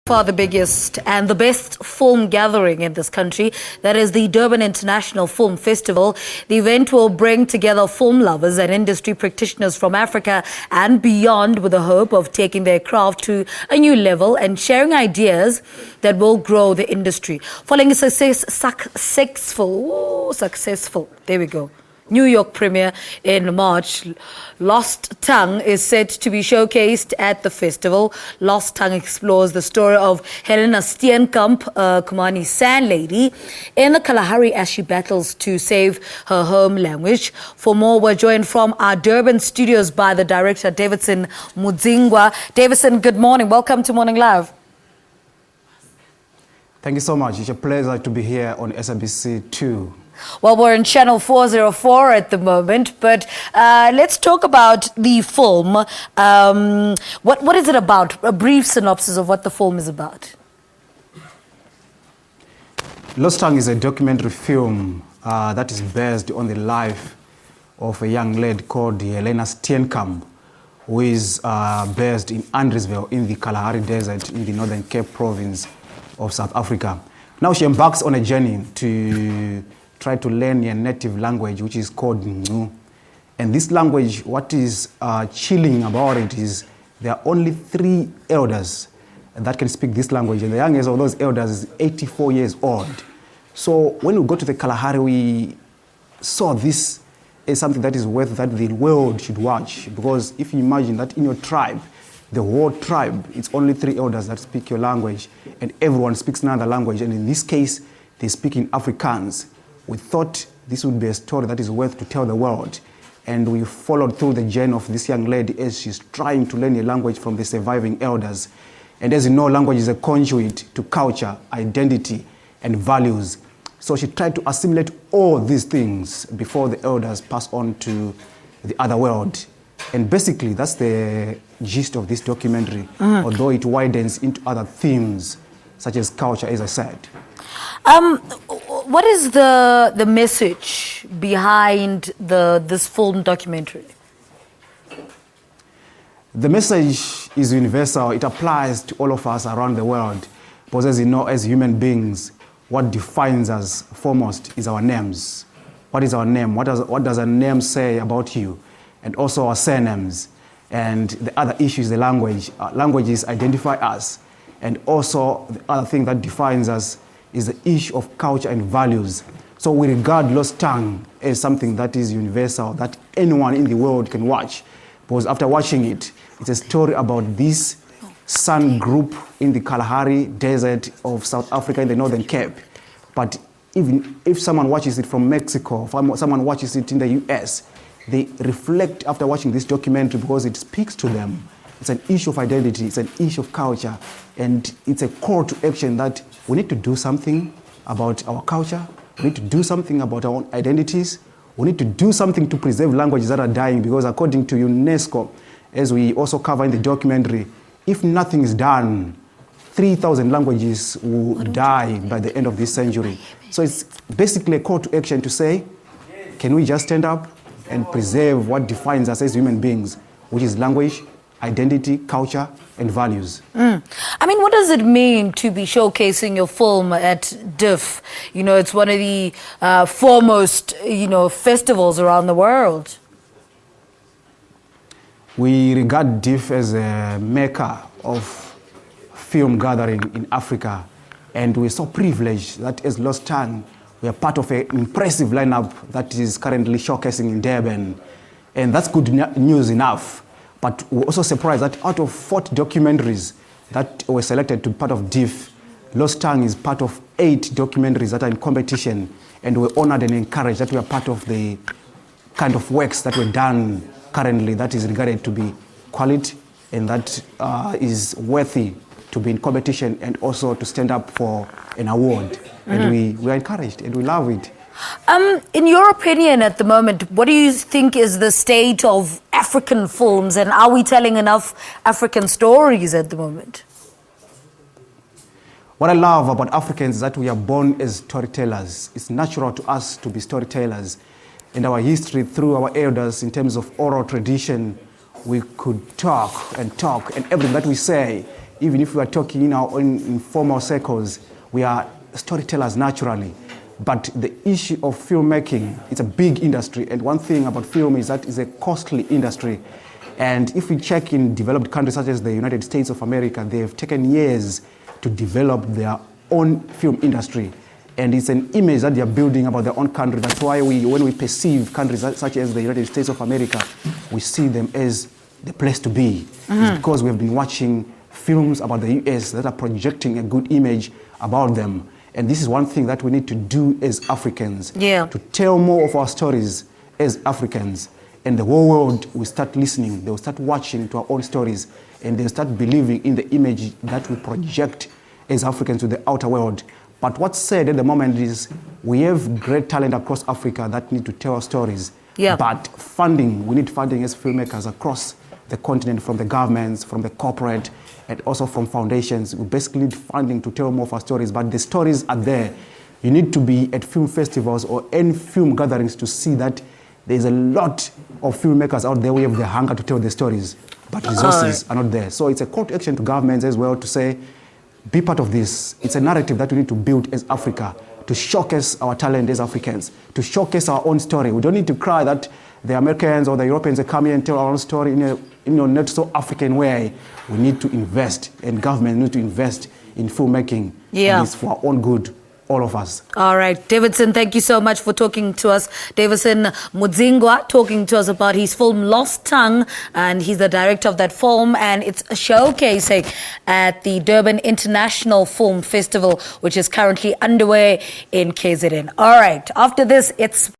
Far the biggest and the best film gathering in this country. That is the Durban International Film Festival. The event will bring together film lovers and industry practitioners from Africa and beyond with the hope of taking their craft to a new level and sharing ideas that will grow the industry. Following a successful, there we go, New York premiere in March, Lost Tongue is set to be showcased at the festival. Lost Tongue explores the story of Helena Steenkamp, a Khomani San lady, in the Kalahari as she battles to save her home language. For more, we're joined from our Durban studios by the director, Davison Mudzingwa. Davison, good morning. Welcome to Morning Live. Thank you so much. It's a pleasure to be here on SABC 2. Well, we're in channel 404 at the moment, but let's talk about the film. What is it about? A brief synopsis of what the film is about. Lost Tongue is a documentary film that is based on the life of a young lady called Helena Steenkamp, who is based in Andriesville in the Kalahari Desert in the Northern Cape province of South Africa. Now she embarks on a journey to try to learn a native language, which is called Ngcu. And this language, what is chilling about it is there are only 3 elders that can speak this language. And the youngest of those elders is 84 years old. So when we go to the Kalahari, we saw this as something that is worth that the world should watch. Because if you imagine that in your tribe, the whole tribe, it's only 3 elders that speak your language, and everyone speaks another language. And in this case, they speak in Afrikaans. We thought this would be a story that is worth to tell the world. And we followed through the journey of this young lady as she's trying to learn a language from the surviving elders. And as you know, language is a conduit to culture, identity, and values. So she tried to assimilate all these things before the elders pass on to the other world. And basically, that's the gist of this documentary, although it widens into other themes, such as culture, as I said. What is the message behind this film documentary? The message is universal. It applies to all of us around the world. Because as you know, as human beings, what defines us foremost is our names. What is our name? What does a name say about you? And also our surnames. And the other issue is the language. Languages identify us. And also the other thing that defines us is the issue of culture and values. So we regard Lost Tongue as something that is universal, that anyone in the world can watch. Because after watching it, it's a story about this San group in the Kalahari Desert of South Africa in the Northern Cape. But even if someone watches it from Mexico, someone watches it in the US, they reflect after watching this documentary because it speaks to them. It's an issue of identity, it's an issue of culture, and it's a call to action that we need to do something about our culture, we need to do something about our own identities, we need to do something to preserve languages that are dying, because according to UNESCO, as we also cover in the documentary, if nothing is done, 3,000 languages will die by the end of this century. So it's basically a call to action to say, can we just stand up and preserve what defines us as human beings, which is language, identity, culture, and values. I mean, what does it mean to be showcasing your film at DIF? You know, it's one of the foremost, festivals around the world. We regard DIF as a mecca of film gathering in Africa. And we're so privileged that as Lost Tongue, we are part of an impressive lineup that is currently showcasing in Durban. And that's good news enough. But we're also surprised that out of 40 documentaries that were selected to be part of DIF, Lost Tongue is part of 8 documentaries that are in competition. And we're honored and encouraged that we are part of the kind of works that were done currently that is regarded to be quality and that is worthy to be in competition and also to stand up for an award. And we are encouraged and we love it. In your opinion at the moment, what do you think is the state of African films, and are we telling enough African stories at the moment? What I love about Africans is that we are born as storytellers. It's natural to us to be storytellers. In our history, through our elders, in terms of oral tradition, we could talk, and everything that we say even if we are talking in our own informal circles, we are storytellers naturally. But the issue of filmmaking, it's a big industry. And one thing about film is that it's a costly industry. And if we check in developed countries such as the United States of America, they've taken years to develop their own film industry. And it's an image that they're building about their own country. That's why when we perceive countries such as the United States of America, we see them as the place to be. It's because we've been watching films about the US that are projecting a good image about them. And this is one thing that we need to do as Africans, to tell more of our stories as Africans. And the whole world will start listening, they'll start watching to our own stories, and they'll start believing in the image that we project as Africans to the outer world. But what's said at the moment is we have great talent across Africa that need to tell our stories. But funding, we need funding as filmmakers across the continent, from the governments, from the corporate, and also from foundations. We basically need funding to tell more of our stories, but the stories are there. You need to be at film festivals or any film gatherings to see that there's a lot of filmmakers out there who have the hunger to tell the stories, but resources are not there. So it's a call to action to governments as well to say, be part of this. It's a narrative that we need to build as Africa, to showcase our talent as Africans, to showcase our own story. We don't need to cry that the Americans or the Europeans come here and tell our own story in a not so African way. We need to invest, and government need to invest in filmmaking. And it's for our own good, all of us. All right, Davison, thank you so much for talking to us. Davison Mudzingwa talking to us about his film Lost Tongue, and he's the director of that film, and it's showcasing at the Durban International Film Festival, which is currently underway in KZN. All right, after this, it's